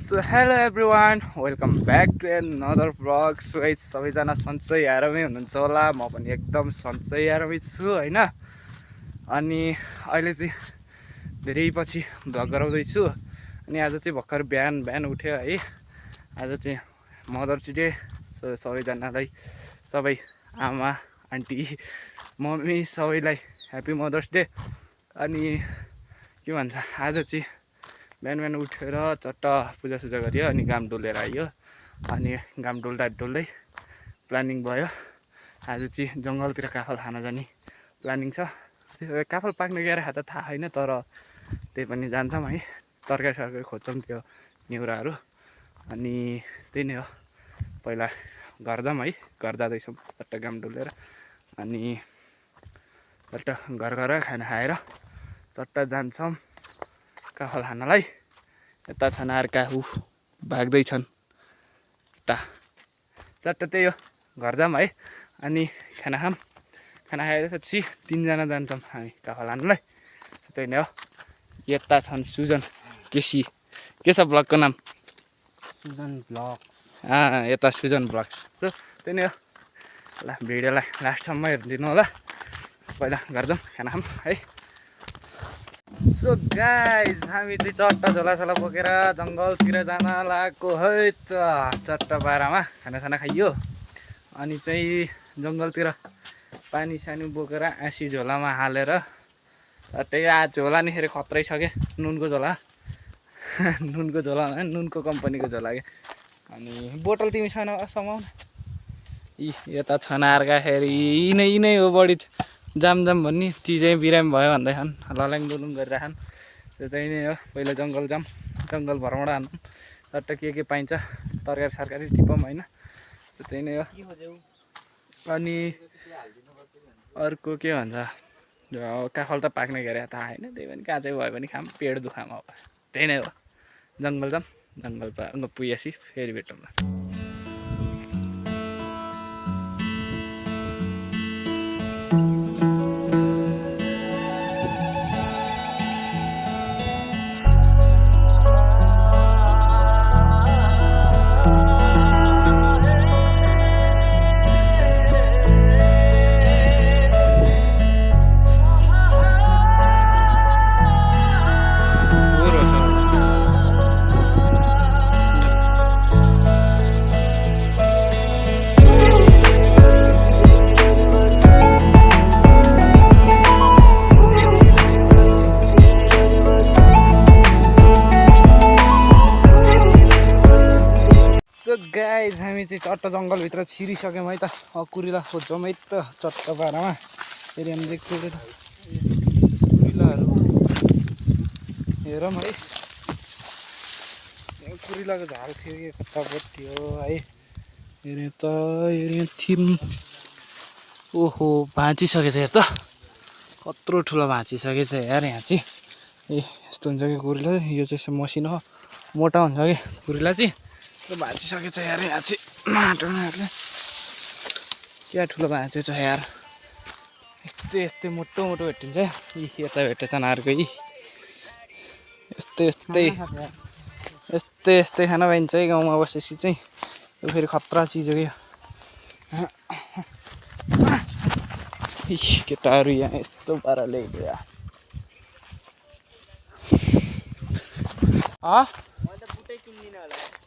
So hello everyone welcome back to another vlog. So hi सबैजना सन्चै आरामै हुनुहुन्छ होला, म पनि एकदम सन्चै आरामै छु होइन। अनि अहिले चाहिँ धेरै पछि भ्लग गराउँदैछु। अनि आज चाहिँ भर्खर बिहान उठ्यो है। आज चाहिँ मदर्स डे। सो सबैजनालाई, सबै आमा आन्टी मम्मी सबैलाई ह्याप्पी मदर्स डे। अनि के भन्छ, आज चाहिँ बिहान उठेर चट्ट पूजासुजा गरियो अनि घाम डुलेर आइयो। अनि घाम डुल्दै प्लानिङ भयो आज चाहिँ जङ्गलतिर काफल खान जाने प्लानिङ छ। काफल पाक्ने गएर त थाहा छैन, तर त्यही पनि जान्छौँ है। तरकारी खोज्छौँ त्यो निहुराहरू। अनि त्यही नै हो, पहिला घर जाऊँ है। घर जाँदैछौँ चट्ट घाम डुलेर। अनि चट्ट घर गएर खाना खाएर चट्ट जान्छौँ काफल खानलाई। यता छन् अर्का भाग्दैछन् चट्ट त्यही हो, घर जाऊँ है। अनि खाना खाएपछि 3 जना जान्छौँ हामी काफल खानलाई। त्यही नै हो। यता छन् सुजन केसी, के छ ब्लगको नाम? सुजन ब्लग्स। यता सुजन ब्लग्स। सो त्यही नै हो। ल भिडियोलाई लास्टसम्म हेरिदिनु होला। पहिला घर जाऊँ खाना खाऊँ है। सो गाइज हामी चाहिँ चट्ट झोलासोला बोकेर जङ्गलतिर जान लागेको है। चट्ट पारामा खानासाना खाइयो। अनि चाहिँ जङ्गलतिर पानी सानी बोकेर आँसी झोलामा हालेर त्यही झोला नि फेरि खत्रै छ क्या, नुनको झोला नुनको झोला नुनको कम्पनीको झोला क्या। अनि बोतल तिमी छैन समाउन। यता छनारका फेरि यिनै हो बढी जाम भन्ने, ती चाहिँ बिरामी भयो भन्दैछन्, लल्याङ डुलुङ गरिरहेछन्। त्यो चाहिँ नै हो। पहिला जङ्गल जाऊँ, जङ्गल भरौँडा हान्नु चट्ट के पाइन्छ तरकारी सरकारी टिपौँ होइन। त्यही नै हो। अनि अर्को के भन्छ, काफल त पाक्ने गरे थाहा होइन, त्यही पनि काँचै भयो भने खाम, पेट दुखामा हो। त्यही नै हो, जङ्गल जाऊँ, जङ्गल पुगेपछि फेरि भेटौँ न। गाइज हामी चाहिँ चट्ट जङ्गलभित्र छिरिसक्यौँ है त। कुरिला खोज्छौँ है त चट्ट पारामा। फेरि हामीले कुरिलाहरू हेरौँ है। कुरिलाको झाल थियो कि कतापट्टि हो है। हेऱ्यो त हेऱ्यो थियौँ। ओहो भाँचिसकेछ हेर त, कत्रो ठुलो भाँचिसकेछ यार यहाँ चाहिँ। यस्तो हुन्छ कि कुरिला, यो चाहिँ मसिनो हो, मोटा हुन्छ कि कुरिला चाहिँ। त्यो भाँचिसकेछ यार यहाँ चाहिँ माटोमा हेर्ने क्या ठुलो भाँचेछ यार। यस्तै मोटो भेटिन्छ। यता भेटेछ अर्कै यस्तै खाना पाइन्छ है गाउँमा बसेपछि चाहिँ। यो फेरि खतरा चिज हो क्या। केटाहरू यहाँ यस्तो पाराले हिँड्यो।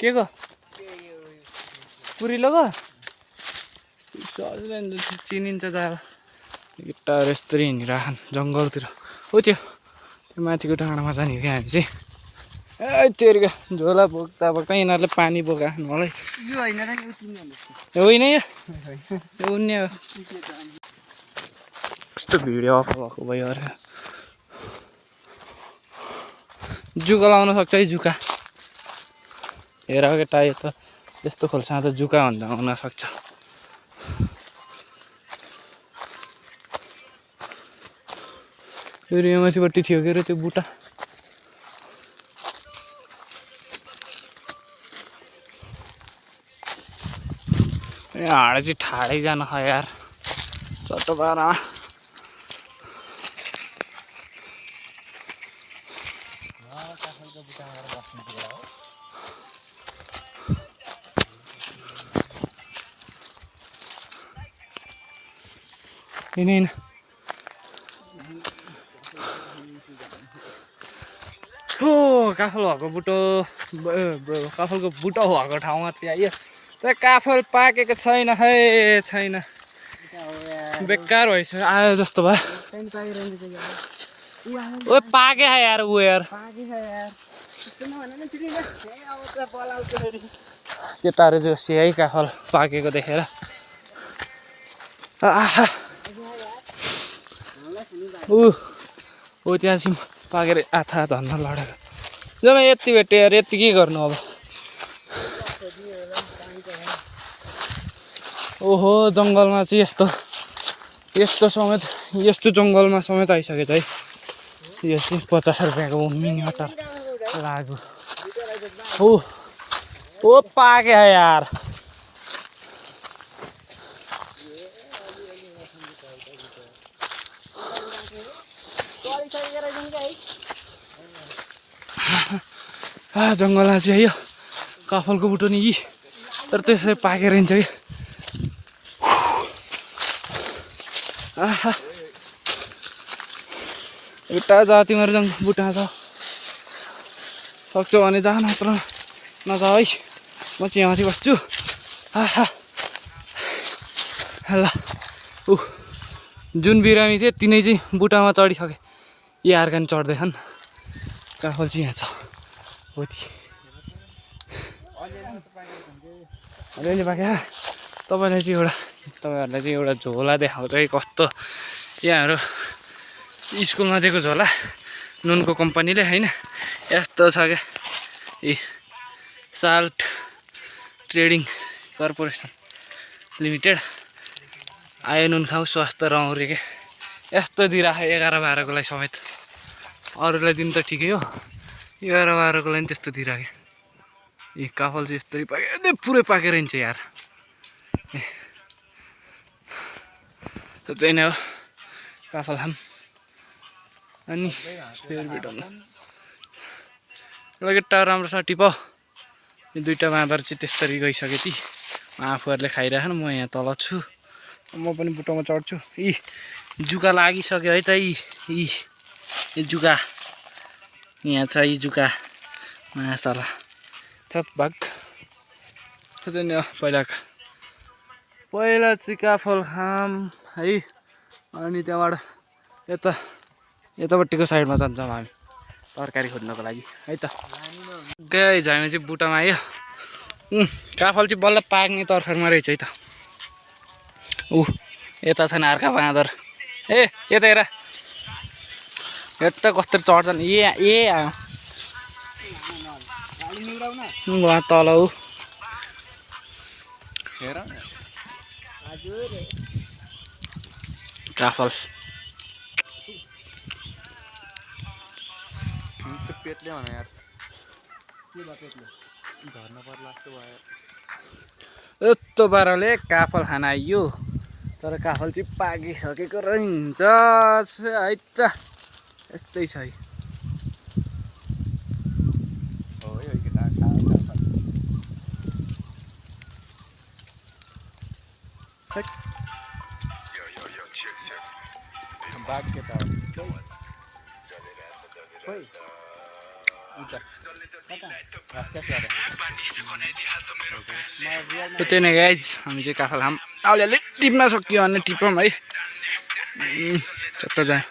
के को कुरिलोको चिनिन्छ त अब। केटाहरू यस्तरी हिँडिरहेछन् जङ्गलतिर। हो त्यो माथिको डाँडामा जाने हो क्या हामी चाहिँ। तेरिका झोला बोक्दा यिनीहरूले पानी बोकाएन मलाई। होइन यो उन्ने हो। कस्तो भिडियो अफ भएको भयो अरे। जुका लाउन सक्छ है, जुका हेर केटा। यो त यस्तो खोल्सामा त जुका भन्दा हुन सक्छ। फेरि यो माथिपट्टि थियो के अरे त्यो बुट्टा। हाँडा चाहिँ ठाडै जान ख यार चट्ट पारामा। हिँड हो काफल भएको बुटो काफलको बुटो भएको ठाउँमा चाहिँ आइयो तर काफल पाकेको छैन है छैन बेकार भइसक्यो आयो जस्तो भयो ओ पाके यार ऊ यार केटाहरू जोसी है काफल पाकेको देखेर ऊ त्यहाँ पाकेर आथा धन्न लडेर जम्मै यति भेट्यो यार यति के गर्नु अब ओहो जङ्गलमा चाहिँ यस्तो समेत यस्तो जङ्गलमा समेत आइसकेछ है यो चाहिँ 50 रुपियाँको मिनी मटर लाग्यो ओ पाके है यार जङ्गलमा चाहिँ आयो काफलको बुटो नि तर त्यसै पाकेर हिँड्छ कि एउटा जा तिमीहरू जङ बुटा छ सक्छौ भने जा नत्र नजा है म चाहिँ यहाँमाथि बस्छु ल जुन बिरामी थियो तिनै चाहिँ बुटामा चढिसके यी अर्का नि चढ्दैछन् काफल चाहिँ यहाँ छ हो ती अलिअलि पाक्यो तपाईँहरूलाई चाहिँ एउटा झोला देखाउँछ है कस्तो यहाँहरू स्कुलमा दिएको झोला नुनको कम्पनीले होइन यस्तो छ क्या ए साल्ट ट्रेडिङ कर्पोरेसन लिमिटेड आयो नुन खाऊ स्वास्थ्य रहौँ रे के यस्तो दिइराख्यो 11-12 को लागि समेत अरूलाई दिन त ठिकै हो 11-12 को लागि त्यस्तो दिइराख्यो ए काफल चाहिँ यस्तै पाक्यो पुरै पाकेर हिँड्छ यार त्यही नै हो काफल खाम अनि फेरि भेटौँ न केटा राम्रोसँग टिपाउ यो दुईवटा मादर चाहिँ त्यसरी गइसक्यो ती आफूहरूले खाइरहेन म यहाँ तल छु म पनि बुटोमा चढ्छु यी जुका लागिसक्यो है त यी जुका यहाँ छ यी जुका मासला थप भाग पहिला चाहिँ काफल खाम है अनि त्यहाँबाट यतापट्टिको साइडमा जान्छौँ हामी तरकारी खोज्नको लागि है त गए हामी चाहिँ बुटामा आयो काफल चाहिँ बल्ल पाक्ने तरकारीमा रहेछ है त यता छन् अर्का बाँदर ए यता हेर यता कस्तो चढ्छन् ए आयो वहाँ तल ऊ हेर काफल पेटले भने यार यस्तो पाराले काफल खान आइयो तर काफल चाहिँ पाकिसकेको रहन्छ है त यस्तै छ है त्यही नै गाइज हामी चाहिँ काफल खाम अलिअलि टिप्न सक्यो भने टिपौँ है चट्ट जाए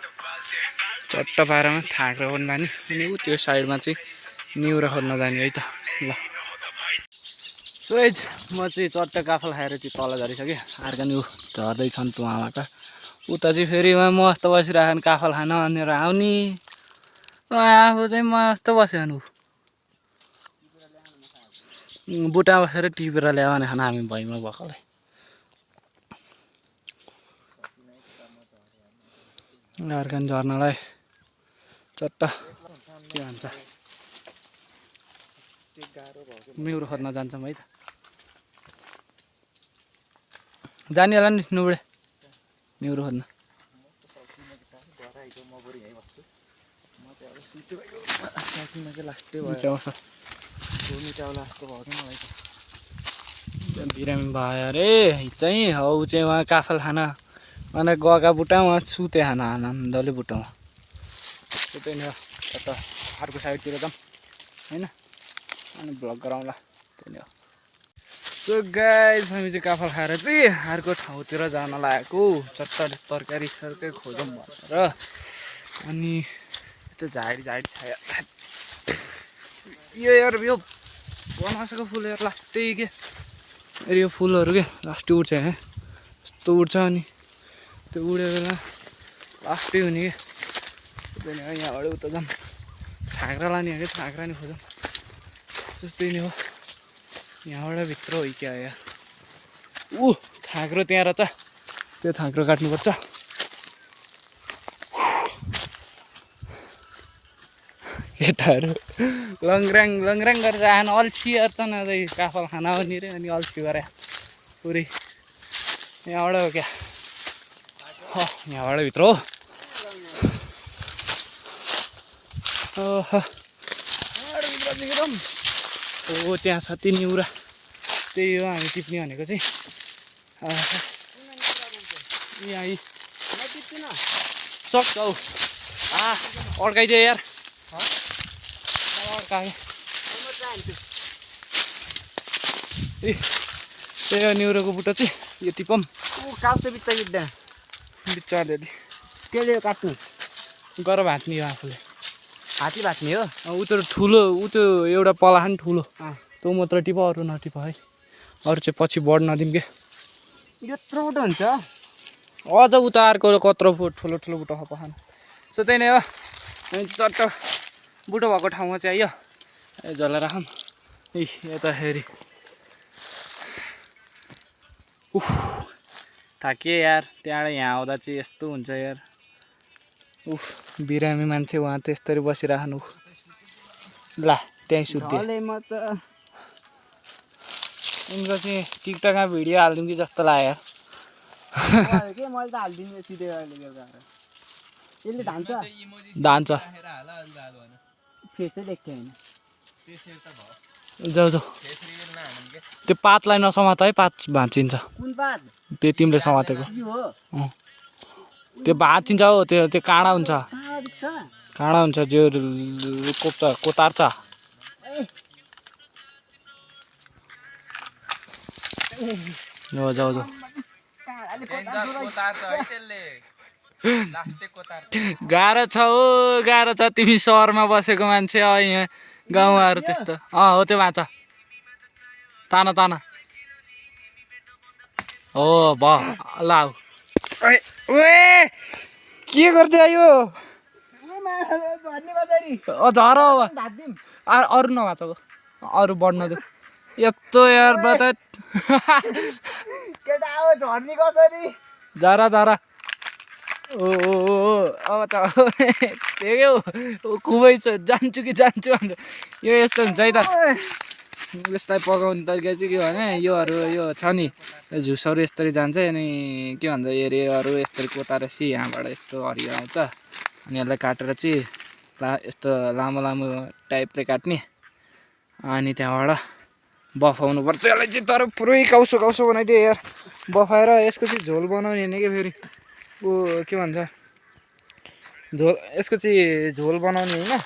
चट्ट पारामा थाक्रो पनि बानी अनि त्यो साइडमा चाहिँ निउरा खोज्न जाने है त ल सो गाइज म चाहिँ चट्ट काफल खाएर चाहिँ तल झरिसकेँ अर्का नि झर्दैछन् तुवामाका उता चाहिँ फेरि मस्त बसिरहेको काफल खान भनेर आउने आफू चाहिँ मस्त बस्यो बुटा बसेर टिपेर ल्यायो भने खाना हामी भैमा भएकोलाई अर्का झर्नलाई चट्ट के भन्छ निउरो खोज्न जान्छौँ है त जाने होला नि नुबडे निउरो खोज्न लास्टै भयो बिरामी भयो अरे चाहिँ हौ चाहिँ उहाँ काफल खान अनि गएका बुट्टामा छु त्यहाँ आनन्दले बुट्टामा त्यही नै हो त अर्को साइडतिर जाउँ होइन अनि भ्लग गराउँला त्यही नै हो सो गाइस हामी चाहिँ काफल खाएर चाहिँ अर्को ठाउँतिर जान लागेको चट्टा तरकारी सरकारी खोजौँ भनेर अनि यस्तो झाडी झाडी छ यो यार यो बनासेको फुल यार लास्टै के यो फुलहरू के लास्टै उठ्छ यहाँ यस्तो उठ्छ अनि त्यो उड्यो बेला लास्टै हुने कि यहाँबाट उता जाऊँ छाँक्रा लाने हो कि छाँक्रा नि खोजौँ त्यस्तै नै हो यहाँबाट भित्र हो क्या यार थाँक्रो त्यहाँ रहेछ त्यो थाँक्रो काट्नुपर्छ केटाहरू लङराङ गरेर आएन अल्छी अर्छन् अझै काफल खाना हो नि रे अनि अल्छी गरे पुरै यहाँबाट हो क्या यहाँबाट भित्र हो ओ त्यहाँ छ त्यो निउरा त्यही हो हामी टिप्ने भनेको चाहिँ यहाँ सक्छ हौ अड्काइदियो यार अड्काएँ त्यही हो निउरोको बुट्टा चाहिँ यो टिपम काउसे बिच्चा बिच्दा बिच्चा अलिअलि त्यसले काट्नु गर भाँच्ने हो आफूले हाती भाँच्ने हो ऊ त्यो ठुलो ऊ त्यो एउटा पलाखा नि ठुलो त्यो मात्र टिप अरू नटिप है अरू चाहिँ पछि बढ नदिउँ के यत्रो बुटो हुन्छ अझ उता अर्को कत्रो ठुलो ठुलो बुटो पखान सो त्यही नै हो चट्ट बुटो भएको ठाउँमा चाहिँ आइयो ए झोला राखौँ ए यता हेरी उफ थाकिए यार त्यहाँबाट यहाँ आउँदा चाहिँ यस्तो हुन्छ यार उफ बिरामी मान्छे उहाँ त यस्तरी बसिराख्नु ला त्यहीँ सुत्यो म त तिम्रो चाहिँ टिकटकमा भिडियो हालिदिउँ कि जस्तो लाग्यो के मैले त हालिदिनु सिधै यसले धान्छ धान्छ फेसै देख्थ्यो होइन जाऊ जाऊ त्यो पातलाई नसमात है पात भाँचिन्छ कुन पात त्यो तिमीले समातेको त्यो भाँचिन्छ हो त्यो काँडा हुन्छ काँडा हुन्छ जो कोप्छ कोतार्छ जाऊ जाऊ जाऊ गाह्रो छ हो गाह्रो छ तिमी सहरमा बसेको मान्छे यहाँ गाउँहरू त्यस्तो हो त्यो भाँच ताना ताना हो भ ल के गर्दै आयो झर अरू नभाँचको अरू बढ्न दे यस्तो यार बता केटा हो झर्नी कसरी झरा झरा ओ अब त त्यही हो खुबै छ जान्छु कि जान्छु भनेर यो यस्तो हुन्छ है त यसलाई पकाउने तरिका चाहिँ के भने यो छ नि झुसहरू यस्तरी जान्छ अनि के भन्छ एरियाहरू यस्तरी कोतारेपछि यहाँबाट यस्तो हरियो आउँछ अनि यसलाई काटेर चाहिँ यस्तो लामो लामो टाइपले काट्ने अनि त्यहाँबाट बफाउनु पर्छ यसलाई चाहिँ तर पुरै काउसो काउसो बनाइदियो यार बफाएर यसको चाहिँ झोल बनाउने होइन कि फेरि ऊ के भन्छ झोल यसको चाहिँ झोल बनाउने होइन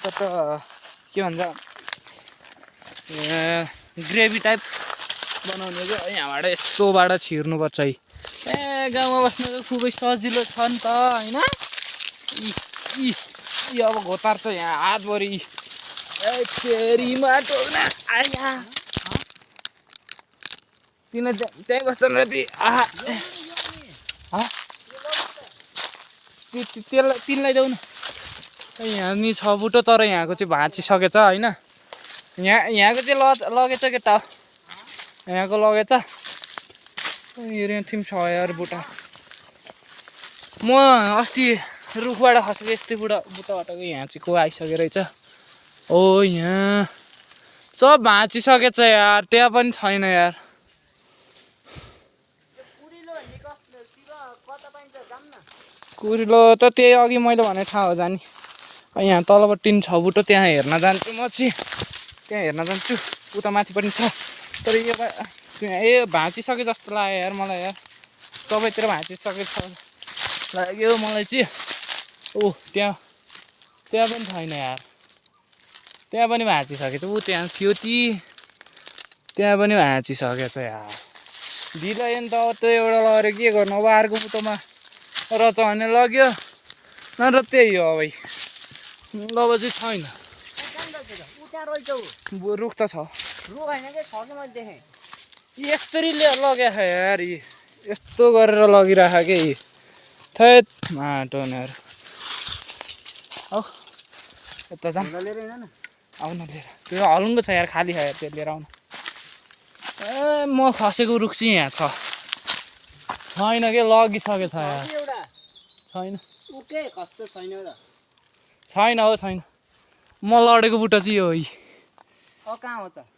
तर के भन्छ ग्रेभी टाइप बनाउने चाहिँ यहाँबाट यस्तोबाट छिर्नुपर्छ है ए गाउँमा बस्नु त खुबै सजिलो छ नि त होइन यो अब घोतार छ यहाँ हातभरि फेरि माटो आया तिनीहरू त्यहीँ बस्छन् र तिनलाई देऊ न यहाँ नि छ बुटो तर यहाँको चाहिँ भाँचिसकेछ होइन यहाँको चाहिँ लगेछ केटा यहाँको लगेछ यहाँ थिम छ यार बुटा म अस्ति रुखबाट खसेको यस्तै बुटाबाटको यहाँ चाहिँ को आइसकेको रहेछ ओ यहाँ सब भाँचिसकेछ यार त्यहाँ पनि छैन यार कुरिलो त त्यही अघि मैले भने थाहा हो जाने यहाँ तलपट्टि छ बुटो त्यहाँ हेर्न जान्छु म चाहिँ त्यहाँ हेर्न जान्छु उता माथि पनि छ तर यो ए भाँचिसके जस्तो लाग्यो यार मलाई यार सबैतिर भाँचिसकेको छ लाग्यो मलाई चाहिँ। ऊ त्यहाँ पनि छैन यार, त्यहाँ पनि भाँचिसकेको छ। ऊ त्यहाँ थियो त्यहाँ पनि भाँचिसकेको छ यार। ढिलो नि त त्यो एउटा लगेर के गर्नु अब, अर्को बुटोमा रच भने लग्यो नत्र त्यही हो अब। अब चाहिँ छैन, रुख त छ, यसरी लगेको छ यार। यस्तो गरेर लगिराख के थैत माटोनेहरू। औ यता जाऊँ, आउन लिएर। त्यो हलुङ्गो छ यार, खाली छ यार, त्यो लिएर आउनु। ए म खसेको रुख चाहिँ यहाँ छ, छैन के लगिसकेको छ यार। छैन छैन हो, छैन। म लडेको बुट्टा चाहिँ यो हो। कहाँ हो त?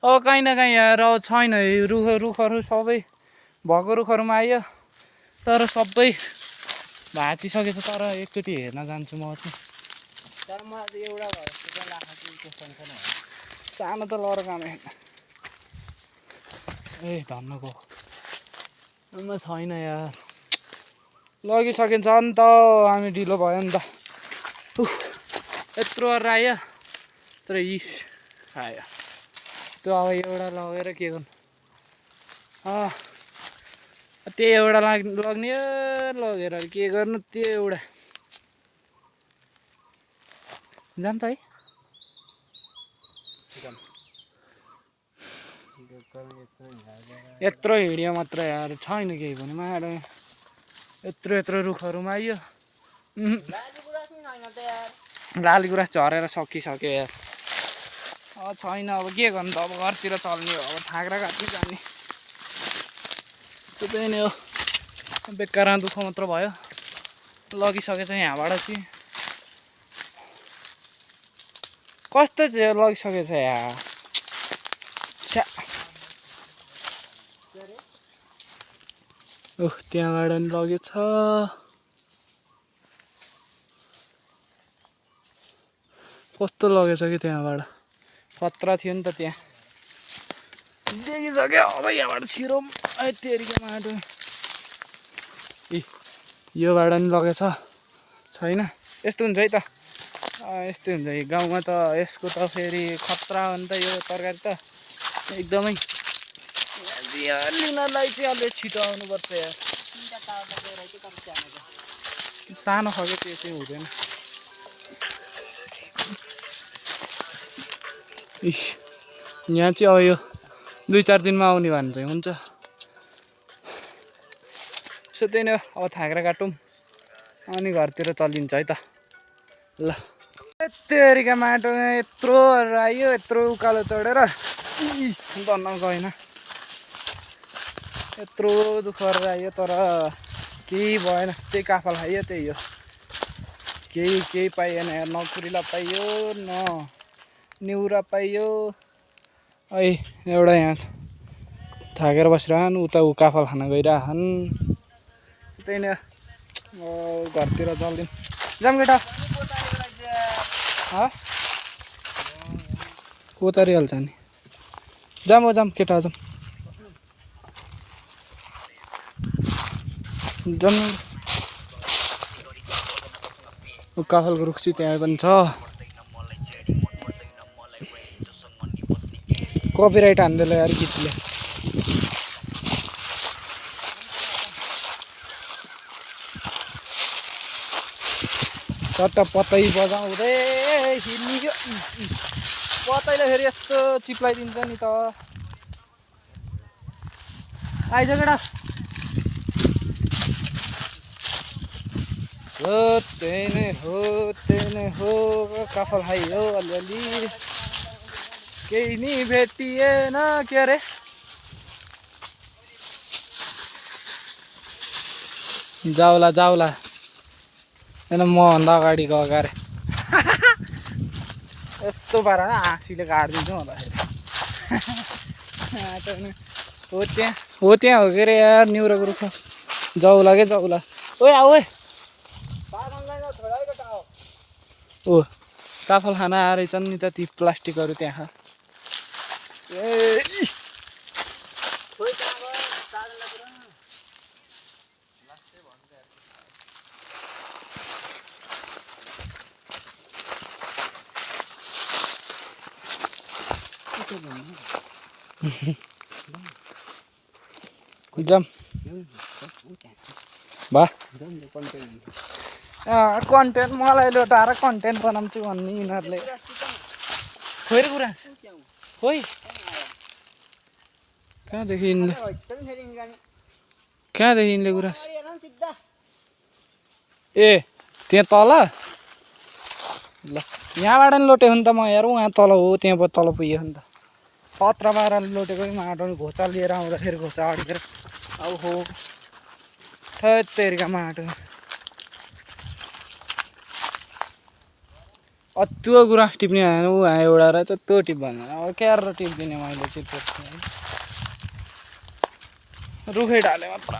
अब काहीँ न काहीँ यार अब छैन। रुखहरू सबै भएको रुखहरूमा आयो, तर सबै भाँचिसकेको छ। तर एकचोटि हेर्न जान्छु म चाहिँ। तर म एउटा सानो त लड काम ए धन्नको छैन यार, लगिसकिन्छ नि त। हामी ढिलो भयो नि त। यत्रो गरेर आयो, तर इस खायो त्यो। अब एउटा लगेर के गर्नु, त्यो एउटा लग्ने लगेर के गर्नु, त्यो एउटा जाम त है। यत्रो हिँड्यो मात्र यार, छैन केही पनि माडो। यत्रो रुखहरूमा आइयो। लाली गुराँस झरेर सकिसक्यो यार। छैन अब के गर्नु त। अब घरतिर चल्ने हो, अब थाग्रा काट्नु जाने। त्यही नै हो, बेकारमा दुःख मात्र भयो। लगिसकेछ यहाँबाट चाहिँ। कस्तो चाहिँ लगिसकेछ यार। त्यहाँबाट नि लगेछ। कस्तो लगेछ कि त्यहाँबाट, खतरा थियो नि त त्यहाँ। देखिसक्यो अब यहाँबाट छिरौँ। तेरिको माटो योबाट नि लगेछ। छैन, यस्तो हुन्छ है त। यस्तै हुन्छ गाउँमा त। यसको त फेरि खतरा हो नि त यो तरकारी त एकदमै। लिनलाई चाहिँ अलि छिटो आउनुपर्छ यार। सानो खालको त्यो चाहिँ हुँदैन। यहाँ चाहिँ अब यो 2-4 दिनमा आउने भने चाहिँ हुन्छ। सो त्यही नै हो, अब थाग्रा काटौँ अनि घरतिर चलिन्छ है त। ल तेरिका माटो यत्रो आयो, यत्रो उकालो चढेर धन्न गएन। यत्रो दुःख गरेर आयो, तर केही भएन। त्यही काफल खाइयो, त्यही हो। केही पाइएन यार। न कुरिला पाइयो, न निउरा पाइयो। एउटा यहाँ थाकेर बसिरहन्, उता काफल खान गइरहन्। त्यही नै घरतिर चल्दिउँ। जाऊँ केटा। कोतारिहाल्छ नि। जाऊँ केटा, जाऊँ। काफलको रुख चाहिँ त्यहाँ पनि छ। कपिराइट हान्दैन यार गीतले। चट्ट पतै बजाउँदै हिँड्यो। पतैले फेरि यस्तो चिप्लाइदिन्छ नि त। आइज केटा। त्यही नै हो। काफल खाइयो अलिअलि, केही नि भेटिएन। के अरे जाउला होइन, मभन्दा अगाडि गएको अरे। यस्तो पारा आँसीले काटिदिन्छ भन्दाखेरि। हो त्यहाँ हो के अरे यार, निउराको रुख। जाउला के जाउला। आऊ काफल खाना आएर छन् नि त ती प्लास्टिकहरू त्यहाँ। जाम बा कन्टेन्ट मलाई लटाएर कन्टेन्ट बनाउँछु भन्ने यिनीहरूले खोइ र गुराँस खोइ कहाँदेखि यिनले गुराँस ए त्यहाँ तल ल यहाँबाट नि लोटे हो नि त म हेरौँ उहाँ तल हो त्यहाँ तल पुग्यो नि त पत्र बाह्र लोटेको माटो घोचा लिएर आउँदाखेरि घोचा अड्केर अब हो थेरिका माटो त्यो गुराँस टिप्ने उहाँ एउटा रहेछ त्यो टिप भन्दैन अब क्यार टिप्दिने मैले चाहिँ रुखै ढाले मात्र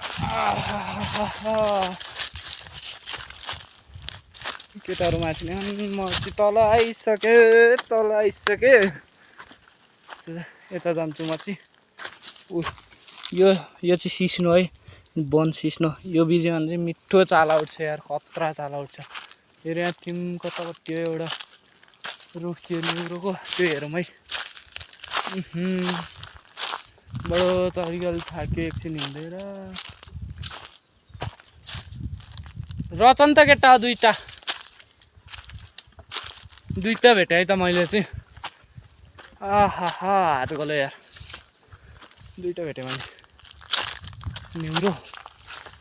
केटाहरू माथि नै म चाहिँ तल आइसकेँ यता जान्छु म चाहिँ यो चाहिँ सिस्नो है वन सिस्नो यो बिजन चाहिँ मिठो चाला उठ्छ यार खतरा चाला उठ्छ फेरि यहाँ तिम कतापट्टि एउटा रुख थियो निहुरोको त्यो हेरौँ है बडो तरिकाले थाक्यो एकछिन हिँडेर रचन त केटा दुईटा भेटेँ है त मैले चाहिँ आहा हात गलो यार दुईटा भेटेँ मैले निहुरो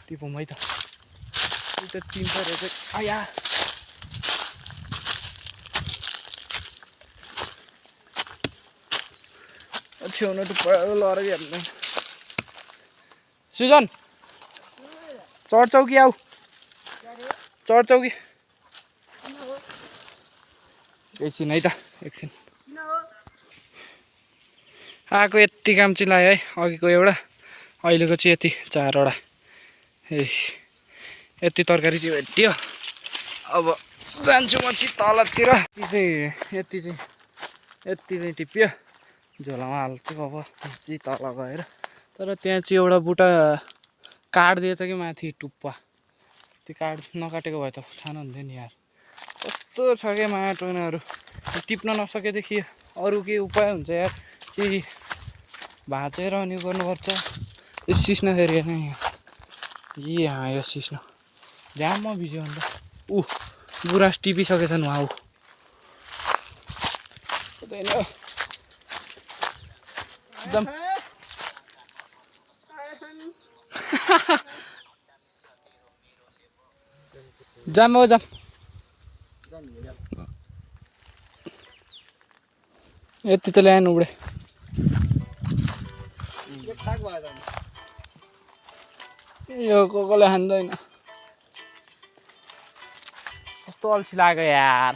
टिपौँ है त दुईटा तिनवटा रहेछ आया छेउन टुप्पो लर हेर्नु सुजन चढ्छौ कि आऊ चढ्छौ कि एकछिन है त एकछिन आएको यति काम चाहिँ लाग्यो है अघिको एउटा अहिलेको चाहिँ यति चारवटा ए यति तरकारी चाहिँ भेटियो अब जान्छु म चाहिँ तलतिर यति चाहिँ टिप्यो झोलामा हाल्छु अब चाहिँ तल गएर तर त्यहाँ चाहिँ एउटा बुट्टा काटिदिएछ कि माथि टुप्पा त्यो नकाटेको भए त छान हुन्थ्यो नि यार कस्तो छ क्या माटो उनीहरू टिप्न नसकेदेखि अरू के उपाय हुन्छ यार केही भाँचेर अनि गर्नुपर्छ यो सिस्नो फेरि हेर्नु यहाँ यो सिस्नो जाममा भिज्यो अन्त गुराँस टिपिसकेछन् उहाँ हुँदैन एकदम जाम हो जाम यति त ल्याएन उडे यो कसले खाँदैन कस्तो अल्छी लाग्यो यार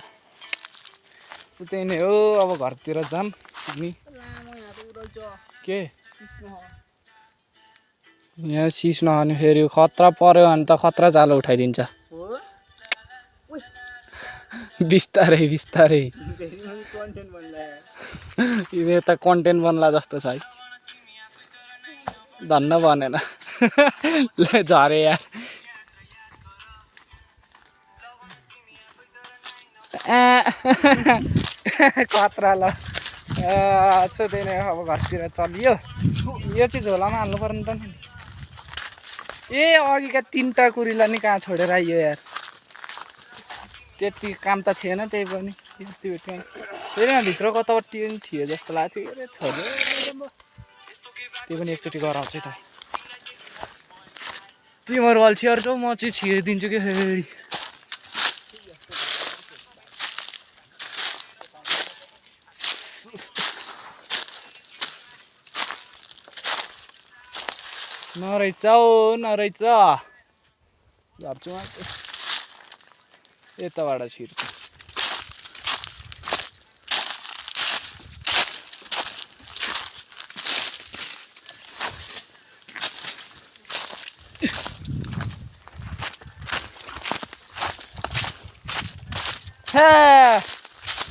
त्यही नै हो अब घरतिर जाम नि के यहाँ सिस्नो अनि फेरि खतरा पर्यो भने त खतरा चालो उठाइदिन्छ बिस्तारै यो त कन्टेन्ट बन्ला जस्तो छ है धन्न बनेन झरे यार खतरा ल त्यही नै अब घरतिर चलियो यो चाहिँ झोलामा हाल्नु पर्ने त नि ए अघिका तिनवटा कुरीलाई नि कहाँ छोडेर आइयो यार त्यति काम त थिएन त्यही पनि यति भेट्यो फेरि भित्र कतापट्टि पनि थियो जस्तो लाग्थ्यो अरे छोड्यो त्यो पनि एकचोटि गराउँछ त तिमीहरू अल्छी अर्छौ म चाहिँ छिरिदिन्छु कि फेरि नरहेछ झर्छु यताबाट छिर्छु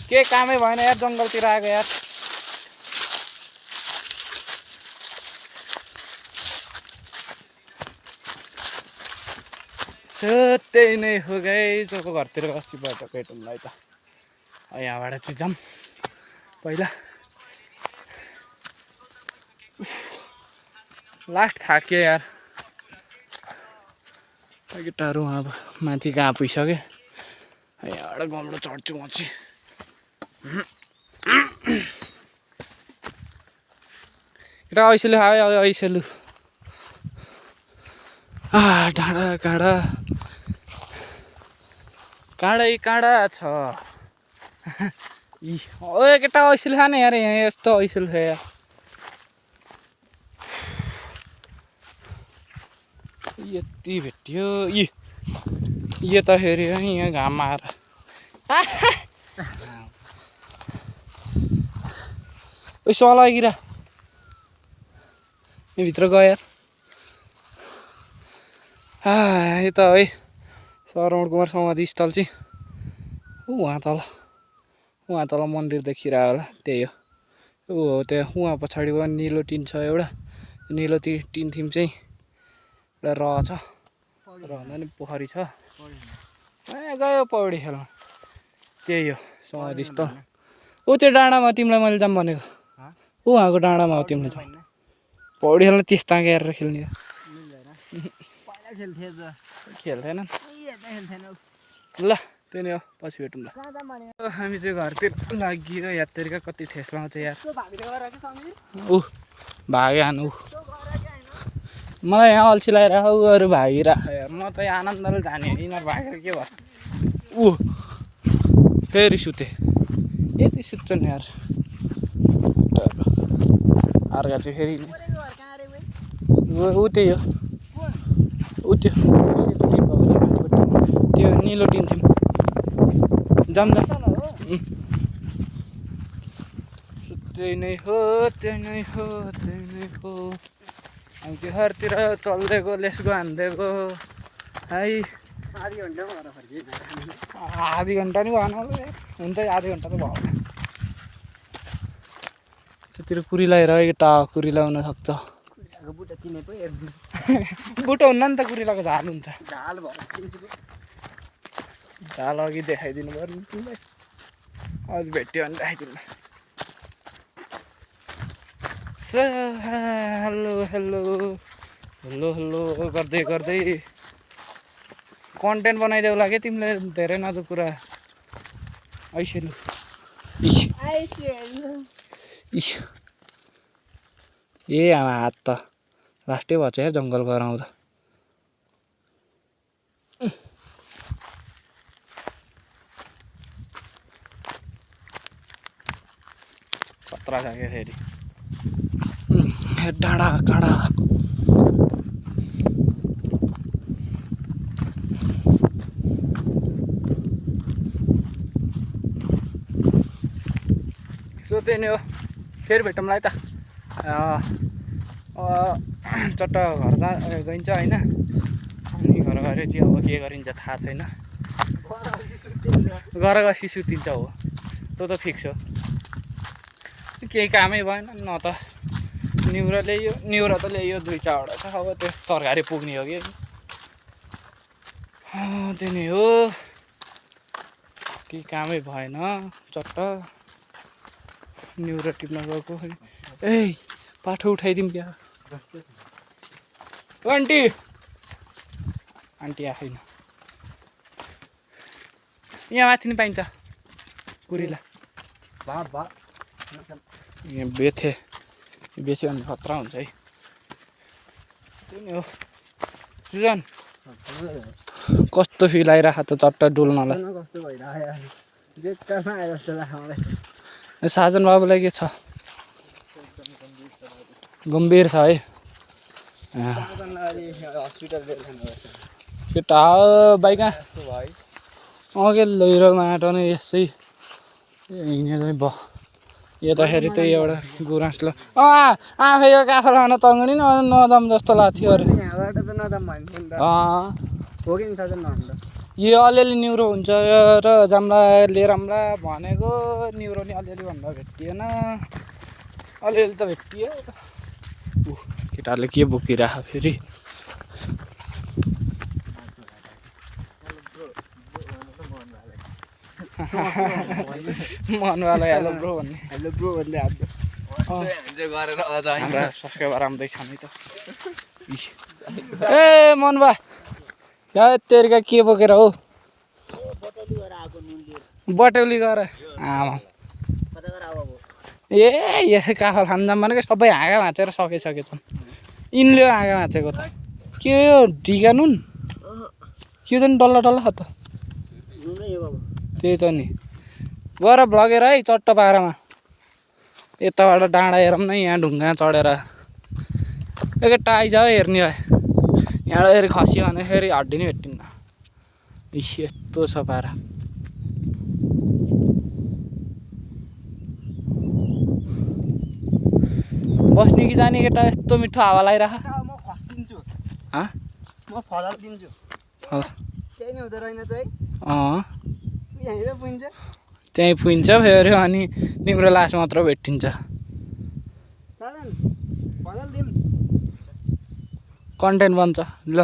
के कामै भएन यार जङ्गलतिर आएको यार त्यही नै हो गाइस अब घरतिर अस्ति भेटेको भेटौँलाई त यहाँबाट चाहिँ जाऊँ पहिला लास्ट थाक्यो यार केटाहरू अब माथि कहाँ पुगिसक्यो यहाँबाट गमलो चढ्छु म चाहिँ केटा ऐसेलु आयो ऐसेलु डाँडा काँडा काँडै काँडा छ ओ केटा ऐसेलु खाने यार यहाँ यस्तो ऐसेलु छ यार यति भेट्यो यो त फेरि यहाँ घाम आएर ओ सला गिरा यहाँभित्र गयो यार यो त है श्रवण कुमार समाधि स्थल चाहिँ उहाँ तल मन्दिर देखिरहेको होला त्यही हो हो त्यहाँ उहाँ पछाडि निलो टिन छ एउटा निलो टिन थिम चाहिँ एउटा रहेछ र भन्दा नि पोखरी छ गयो पौडी खेल्न त्यही हो समाधि स्थल ऊ त्यो डाँडामा तिमीलाई मैले जाऊँ भनेको उहाँको डाँडामा हो तिमीले जाऊँ पौडी खेल्न त्यस्ता गरेर खेल्ने खेल्थेन ल त्यही नै हो पछि भेटौँ ल हामी चाहिँ घरतिर लागियो यात्रीका कति ठेस लाउँछ यार ऊ भाग्यो हानु मलाई यहाँ अल्छी लगाइराख अरू भागिराख यार म त यहाँ आनन्दले जाने यिनीहरू भागेर के भयो ऊ फेरि सुते यति सुत्छन् यार अर्का चाहिँ फेरि ऊ त्यही हो ऊ त्यो त्यो निलो टिन थियौँ जाऊँ न त्यही नै हो त्यही नै हो त्यही नै हो हामी तिहारतिर चल्दिएको लेसको हानिदिएको है आधी घन्टा नि भएन होला हुन्छ आधी घन्टा त भएन त्यतिर कुरी लगाइरहेको केटा कुरी लगाउन सक्छ बुटो हुन्न नि त कुरीलाको झाल हुन्छ झाल अघि देखाइदिनु पर्ने तिमीलाई अझ भेट्यो भने देखाइदिनु हेलो हेलो हेलो हेलो गर्दै गर्दै कन्टेन्ट बनाइदेऊ लाग्यो तिमीले धेरै नजु कुरा ऐसेलु ए आमा हात त लास्टै भएछ यार जङ्गल गराउँदा खतरा छ क्या फेरि डाँडा काँडा सो त्यही नै हो फेरि भेटौँला है त चट्ट घर गइन्छ होइन अनि घर गएर चाहिँ अब के गरिन्छ थाहा छैन घर गएपछि सुतिन्छ हो त्यो त फिक्स हो केही कामै भएन न त निउरा ल्यायो निउरा त ल्यायो 2-4वटा छ अब त्यो तरकारी पुग्ने हो कि त्यो नै हो केही कामै भएन चट्ट निउरा टिप्न गएको ए पाठो उठाइदिउँ क्या आन्टी आन्टी आएन यहाँ माथि नि पाइन्छ कुरीला यहाँ बेच्यो भने खतरा हुन्छ है त्यो नि हो सुजन कस्तो फिल आइरहेको त चट्टा डुल्नलाई साजन बाबुलाई के छ गम्भीर छ है केटा बाइक अघि लैरो माटो नै यसै हिँडेर भ यताखेरि त एउटा गुराँस ल आफै यो काफा लान तङ्गनी नजाम जस्तो लाग्थ्यो अरे यो अलिअलि निउरो हुन्छ र जाम्ला लिएर आउँला भनेको निउरो नि अलिअलि भन्दा भेटिएन अलिअलि त भेटियो केटाहरूले के बोकिराख फेरि मनवाला हेलो ब्रो भन्ने गरेर अझ हाम्रा सब्सक्राइबर आउँदैछ नि त ए मनबा या तेरिका के बोकेर हो बटौली गर आमा ए काफल खान्जाम भनेको सबै हाँगा भाँचेर सकिसकेछन् यिनले हाँगा भाँचेको त के हो ढिका नुन के त नि डल्ला डल्ला त त्यही त नि गर भ्लगेर है चट्ट पारामा यताबाट डाँडा हेरौँ न यहाँ ढुङ्गा चढेर एकैटा आइज हेर्ने भए यहाँबाट फेरि खस्यो भने फेरि हड्डी नै भेटिन्न यस्तो छ पारा बस्ने कि जाने केटा यस्तो मिठो हावा लगाइरह म खस्दिन्छु हाँ म फलाइदिन्छु त्यही नै हुँदो रहेन चाहिँ यहीँ पुगिन्छ त्यहीँ पुगिन्छ फेरि अनि तिम्रो लास मात्र भेटिन्छ साधन फलाइदिउँ कन्टेन्ट बन्छ ल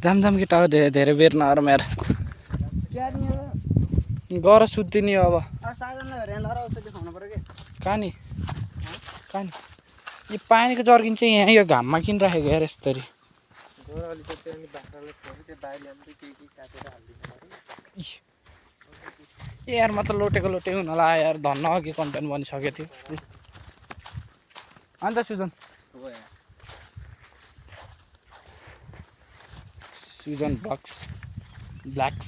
जाम जाम केटा हो धेरै धेरै बेर नगर मेरो गर सुत्दिने अब साधनलाई हेरेर लहरा औषधि खुवाउनु पऱ्यो कि कहाँ नि यो पानीको जर्किन चाहिँ यहाँ यो घाममा किन राखेको यार यसरी ए यार म त लोटेको लोटे हुन होला यार धन्न अघि कन्टेन्ट बनिसकेको थियो अन्त सुजन सुजन ब्लक्स ब्ल्याक्स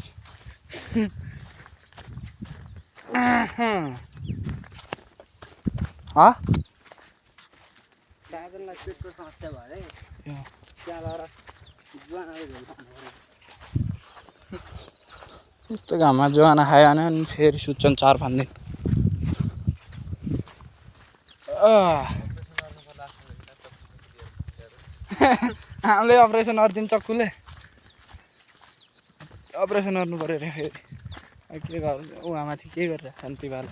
साधनलाई पेटको समस्या भयो है त्यहाँ लहर जुवानहरू भेल्नु यस्तो घाममा जुवाना खायो भने अनि फेरि सुत्छन् 4-5 दिन हामीले अपरेसन गरिदिन्छ चक्कुले अपरेसन गर्नु पऱ्यो अरे फेरि के गर्नु उहाँमाथि के गरेर शान्ति भाल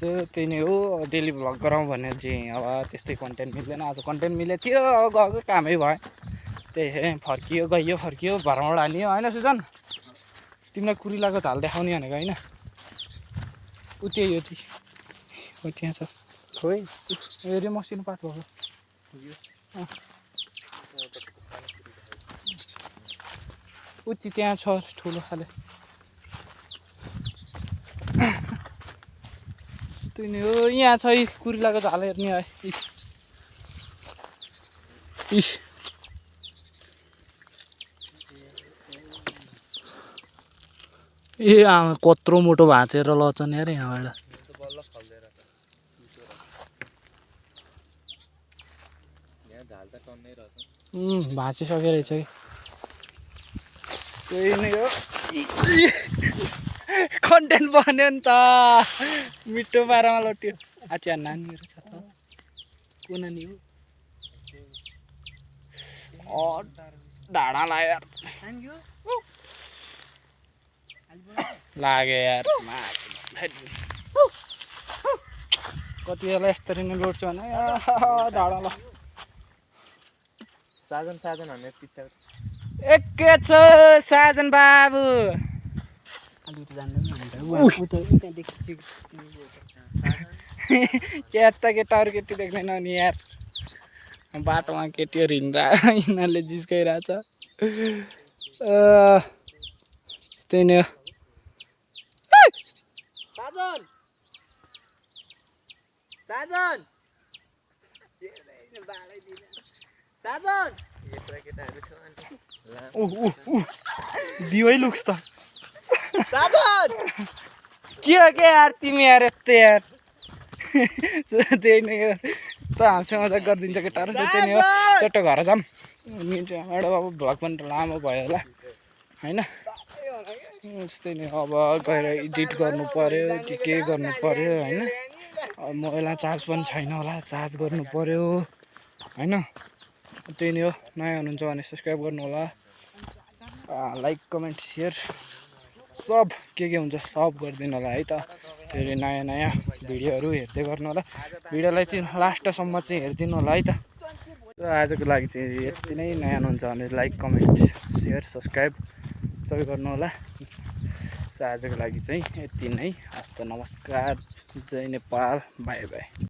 त्यही नै हो डेली भ्लग गरौँ भने चाहिँ अब त्यस्तै कन्टेन्ट मिल्दैन आज कन्टेन्ट मिलेको थियो अब गएको कामै भयो त्यही फर्कियो गइयो फर्कियो भरमबाट हाल्यो होइन सुजन तिमीलाई कुरिलाको झाल देखाउने भनेको होइन ऊ त्यही हो हो त्यहाँ छ खोइ हेऱ्यो मसिनो पात भएको उति त्यहाँ छ ठुलो खाले त्यही नै हो यहाँ छ कुरिलाको झाल हेर्ने है इस ए आमा कत्रो मोटो भाँचेर लचन यार यहाँबाट भाँचिसक्यो रहेछ कि त्यही नै हो कन्टेन्ट बन्यो नि त मिठो पारामा लट्यो आच्या नानीहरू छ त को नानी हो ढाडा लाग्यो लाग्यो यार कति बेला यस्तरी नै लोड्छु भने ढाडा ल साधन साधन भन्ने पिक्चर एके छ साजन बाबु अलिकति जान्दैन यता केटाहरू केटी देख्दैन नि यार बाटोमा केटीहरू हिँड्दा यिनीहरूले जिस्काइरहेछ त्यही नै साजन साजन साजन दिवै लुक्स त साजन के हो के यार तिमी यार यस्तो यार त्यही नै हो त हामीसँग मजा गरिदिन्छ केटाहरू त्यही नै हो चट्ट घर जाऊँ त्यहाँबाट अब भ्लग पनि लामो भयो होला होइन त्यस्तै नै अब गएर एडिट गर्नु पऱ्यो के गर्नु पऱ्यो होइन अब मोबाइलमा चार्ज पनि छैन होला चार्ज गर्नु पऱ्यो होइन त्यही नै हो नयाँ हुनुहुन्छ भने सब्सक्राइब गर्नु होला लाइक कमेन्ट सेयर सब के हुन्छ सब गरिदिनु होला है त फेरि नयाँ नयाँ भिडियोहरू हेर्दै गर्नु होला भिडियोलाई चाहिँ लास्टसम्म चाहिँ हेरिदिनु होला है त। आजको लागि चाहिँ यति नै। नयाँ हुनुहुन्छ भने लाइक कमेन्ट सेयर सब्सक्राइब सबै गर्नु होला। सो आजको लागि चाहिँ यति नै। हस्त नमस्कार, जय नेपाल, बाई बाई।